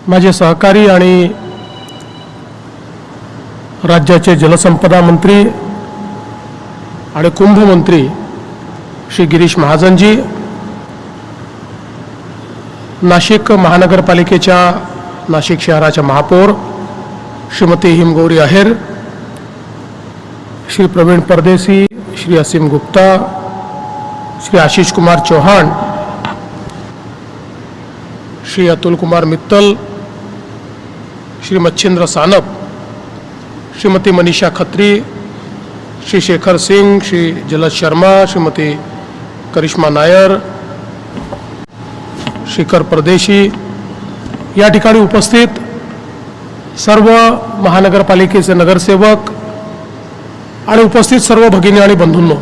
माझे सहकारी आणि राज्याचे जलसंपदा मंत्री आणि कुंभ मंत्री श्री गिरीश महाजनजी, नाशिक महानगरपालिकेच्या नाशिक शहराच्या महापौर श्रीमती हिमगौरी अहेर, श्री प्रवीण परदेसी, श्री असीम गुप्ता, श्री आशीष कुमार चौहान, श्री अतुल कुमार मित्तल, श्री मच्छिंद्र सानप, श्रीमती मनीषा खत्री, श्री शेखर सिंह, श्री जलज शर्मा, श्रीमती करिश्मा नायर, श्रीकर परदेशी, या ठिकाणी उपस्थित सर्व महानगरपालिकेचे नगरसेवक आणि उपस्थित सर्व भगिनी आणि बंधूंनो,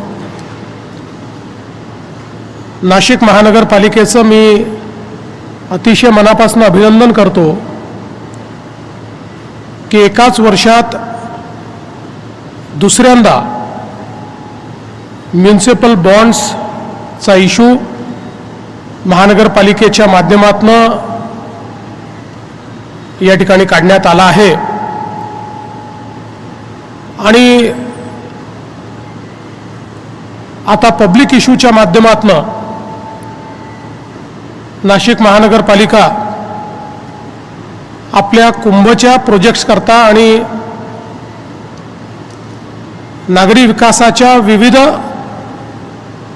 नाशिक महानगरपालिकेचं मी अतिशय मनापासून अभिनंदन करतो की एकाच वर्षात दुसऱ्यांदा म्युनिसिपल बॉन्ड्सचा इशू महानगरपालिकेच्या माध्यमातून या ठिकाणी काढण्यात आला आहे आणि आता पब्लिक इशूच्या माध्यमातून नाशिक महानगरपालिका आपल्या कुंभच्या प्रोजेक्ट्स करता आणि नागरी विकासाच्या विविध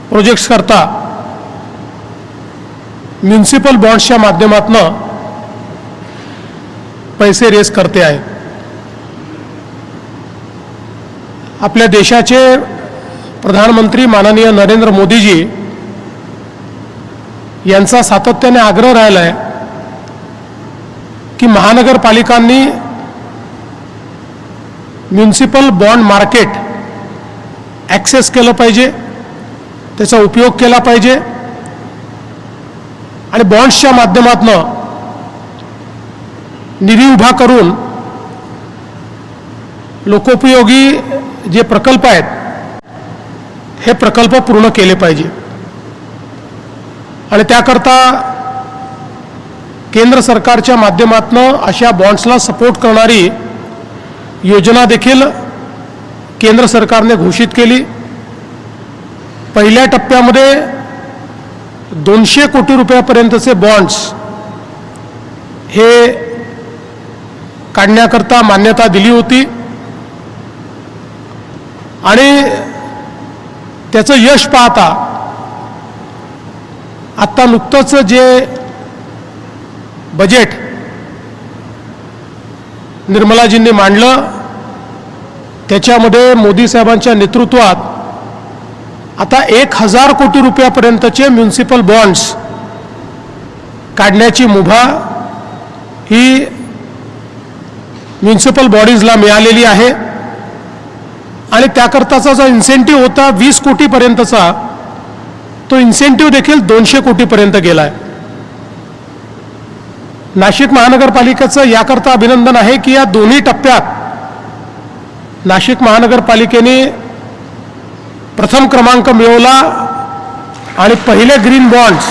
प्रोजेक्ट्स करता म्युनिसिपल बॉन्ड्सच्या माध्यमातून पैसे रेज करते आहे। आपल्या देशाचे प्रधानमंत्री माननीय नरेंद्र मोदीजी यांचा सातत्याने आग्रह राहिला आहे की महानगरपालिकांनी म्युनिसिपल बॉन्ड मार्केट ॲक्सेस केलं पाहिजे, त्याचा उपयोग केला पाहिजे आणि बॉन्ड्सच्या माध्यमातून निधी उभा करून लोकोपयोगी जे प्रकल्प आहेत हे प्रकल्प पूर्ण केले पाहिजे आणि त्याकरता केंद्र सरकारच्या माध्यमातून अशा बॉन्ड्सला सपोर्ट करणारी योजना देखील केंद्र सरकारने घोषित केली। पहिल्या टप्प्यामध्ये 200 कोटी रुपयापर्यंतचे बॉन्ड्स हे काढण्याकरता मान्यता दिली होती आणि त्याचं यश पाहता आता नुकतंच जे बजेट निर्मलाजींनी मांडलं त्याच्यामध्ये मोदी साहेबांच्या नेतृत्वात आता 1000 कोटी रुपयापर्यंतचे म्युनिसिपल बॉन्ड्स काढण्याची मुभा ही म्युनिसिपल बॉडीजला मिळालेली आहे आणि त्याकरताचा जो इन्सेंटिव्ह होता 20 कोटीपर्यंतचा तो इन्सेंटिव्ह देखील 200 कोटीपर्यंत गेला आहे। नाशिक महानगरपालिकेचं याकरता अभिनंदन आहे की या दोन्ही टप्प्यात नाशिक महानगरपालिकेने प्रथम क्रमांक मिळवला आणि पहिले ग्रीन बॉन्ड्स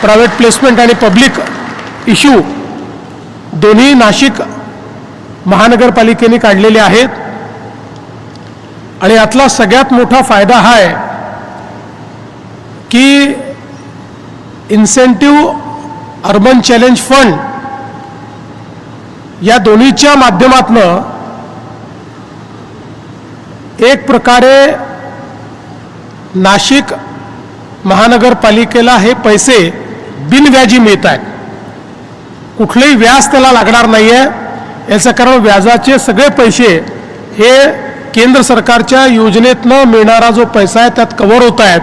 प्रायव्हेट प्लेसमेंट आणि पब्लिक इश्यू दोन्ही नाशिक महानगरपालिकेने काढलेले आहेत आणि यातला सगळ्यात मोठा फायदा हा आहे की इन्सेंटिव्ह अर्बन चॅलेंज फंड या दोन्हीच्या माध्यमातून एक प्रकारे नाशिक महानगरपालिकेला हे पैसे बिनव्याजी मिळत आहेत, कुठलेही व्याज त्याला लागणार नाही आहे। याचं कारण व्याजाचे सगळे पैसे हे केंद्र सरकारच्या योजनेतनं मिळणारा जो पैसा आहे त्यात कव्हर होत आहेत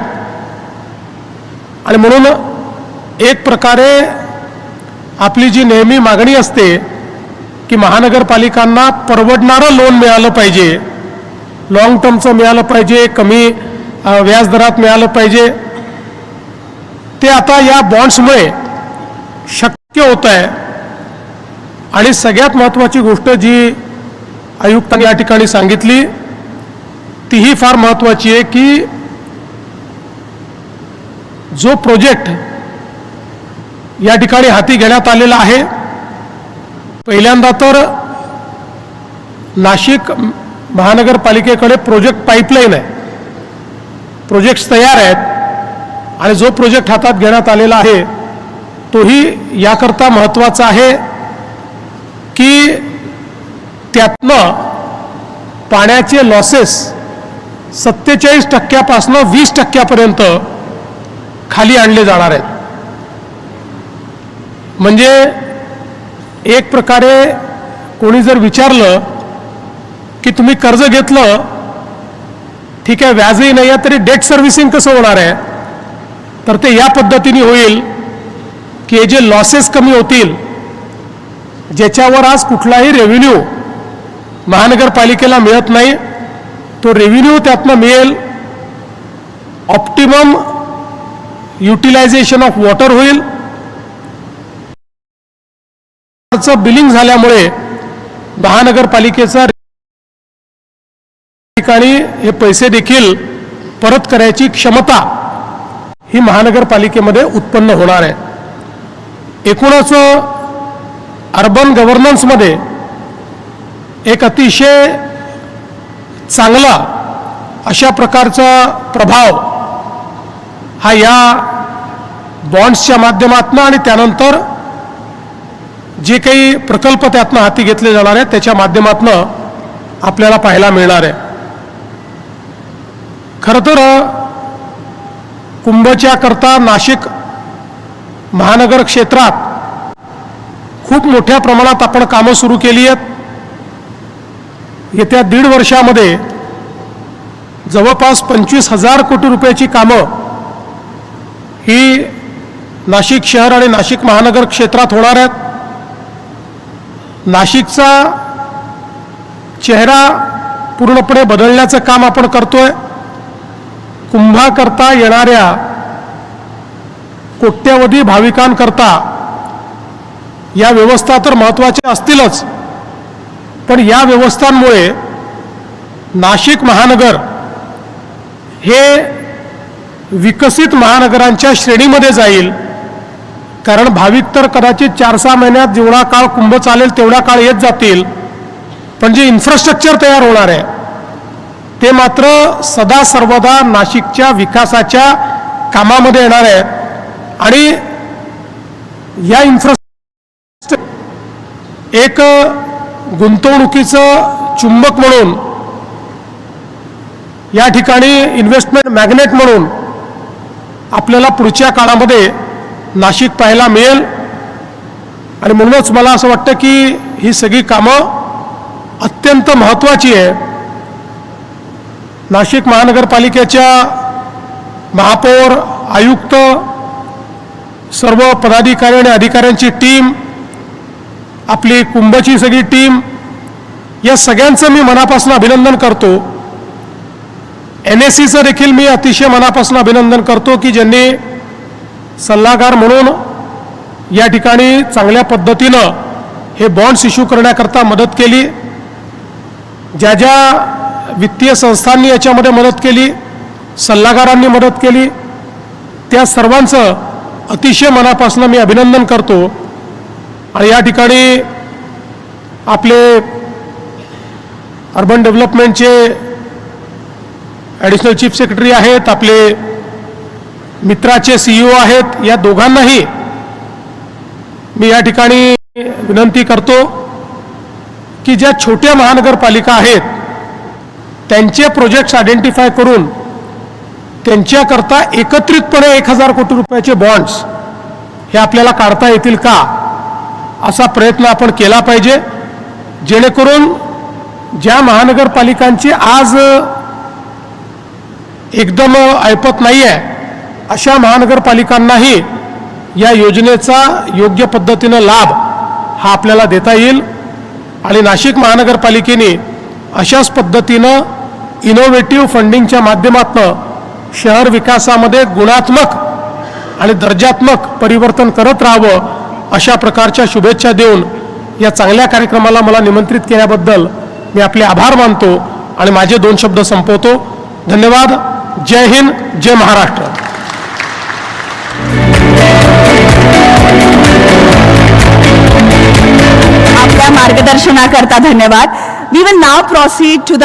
आणि म्हणून एक प्रकारे आपली जी नेहमी मागणी असते की महानगरपालिकांना परवडणारं लोन मिळालं पाहिजे, लॉंग टर्मचं मिळालं पाहिजे, कमी व्याजदरात मिळालं पाहिजे, ते आता या बॉन्ड्समुळे शक्य होत आहे। आणि सगळ्यात महत्त्वाची गोष्ट जी आयुक्तांनी या ठिकाणी सांगितली तीही फार महत्त्वाची आहे की जो प्रोजेक्ट या ठिकाणी हाती घेण्यात आलेला आहे पहिल्यांदा तर नाशिक महानगरपालिकेकडे प्रोजेक्ट पाईपलाईन आहे, प्रोजेक्ट्स तयार आहेत आणि जो प्रोजेक्ट हातात घेण्यात आलेला आहे तोही याकरता महत्त्वाचा आहे की त्यातनं पाण्याचे लॉसेस 47% 20% खाली आणले जाणार आहेत. म्हणजे एक प्रकारे कोणी जर विचारलं की तुम्ही कर्ज घेतलं, ठीक आहे, व्याजही नाही आहे, तरी डेट सर्व्हिसिंग कसं होणार आहे, तर ते या पद्धतीने होईल की हे जे लॉसेस कमी होतील, ज्याच्यावर आज कुठलाही रेव्हेन्यू महानगरपालिकेला मिळत नाही, तो रेव्हेन्यू त्यातनं मिळेल. ऑप्टिमम युटिलायझेशन ऑफ वॉटर होईल. बिलिंग झाल्यामुळे महानगरपालिकेचा ठिकाणी हे पैसे देखील परत करायची क्षमता ही महानगरपालिकेमध्ये उत्पन्न होणार आहे. एकूणच अर्बन गव्हर्नन्समध्ये एक अतिशय चांगला अशा प्रकारचा प्रभाव हा या बॉन्ड्सच्या माध्यमातून आणि त्यानंतर जे काही प्रकल्प त्यातनं हाती घेतले जाणार आहेत त्याच्या माध्यमातून आपल्याला पाहायला मिळणार आहे. खरं तर कुंभच्या करता नाशिक महानगर क्षेत्रात खूप मोठ्या प्रमाणात आपण कामं सुरू केली आहेत. येत्या 1.5 वर्षामध्ये जवळपास 25,000 कोटी रुपयाची कामं ही नाशिक शहर आणि नाशिक महानगर क्षेत्रात होणार आहेत. नाशिकचा चेहरा पूर्णपणे बदलण्याचं काम आपण करतोय. कुंभाकरता येणाऱ्या कोट्यवधी भाविकांकरता या व्यवस्था तर महत्त्वाच्या असतीलच, पण या व्यवस्थांमुळे नाशिक महानगर हे विकसित महानगरांच्या श्रेणीमध्ये जाईल. कारण भाविक तर कदाचित 4-6 महिन्यात जेवढा काळ कुंभ चालेल तेवढा काळ येत जातील, पण जे इन्फ्रास्ट्रक्चर तयार होणार आहे ते मात्र सदा सर्वदा नाशिकच्या विकासाच्या कामामध्ये येणार आहे. आणि या इन्फ्रास्ट्रक्चर एक गुंतवणुकीचं चुंबक म्हणून, या ठिकाणी इन्व्हेस्टमेंट मॅग्नेट म्हणून आपल्याला पुढच्या काळामध्ये नाशिक पाहायला मिळेल. आणि म्हणूनच मला असं वाटतं की ही सगळी कामं अत्यंत महत्त्वाची आहे. नाशिक महानगरपालिकेच्या महापौर, आयुक्त, सर्व पदाधिकारी आणि अधिकाऱ्यांची टीम, आपली कुंभची सगळी टीम, या सगळ्यांचं मी मनापासून अभिनंदन करतो. NSEचं देखील मी अतिशय मनापासून अभिनंदन करतो की ज्यांनी सल्लागार म्हणून या ठिकाणी चांगल्या पद्धतीनं हे बॉन्ड्स इश्यू करण्याकरता मदत केली. ज्या ज्या वित्तीय संस्थांनी याच्यामध्ये मदत केली, सल्लागारांनी मदत केली, त्या सर्वांचं अतिशय मनापासून मी अभिनंदन करतो. आणि या ठिकाणी आपले अर्बन डेव्हलपमेंटचे ॲडिशनल चीफ सेक्रेटरी आहेत, आपले मित्राचे CEO आहेत, या दोघांनाही मी या ठिकाणी विनंती करतो की ज्या छोट्या महानगरपालिका आहेत त्यांचे प्रोजेक्ट्स आयडेंटिफाय करून त्यांच्याकरता एकत्रितपणे 1,000 कोटी रुपयाचे बॉन्ड्स हे आपल्याला काढता येतील का, असा प्रयत्न आपण केला पाहिजे. जेणेकरून ज्या महानगरपालिकांची आज एकदम ऐपत नाही आहे अशा महानगरपालिकांनाही या योजनेचा योग्य पद्धतीनं लाभ हा आपल्याला देता येईल. आणि नाशिक महानगरपालिकेने अशाच पद्धतीनं इनोव्हेटिव्ह फंडिंगच्या माध्यमातून शहर विकासामध्ये गुणात्मक आणि दर्जात्मक परिवर्तन करत राहावं, अशा प्रकारच्या शुभेच्छा देऊन या चांगल्या कार्यक्रमाला मला निमंत्रित केल्याबद्दल मी आपले आभार मानतो आणि माझे 2 शब्द संपवतो. धन्यवाद. जय हिंद, जय महाराष्ट्र. मार्गदर्शनाकरता धन्यवाद. We will now proceed to the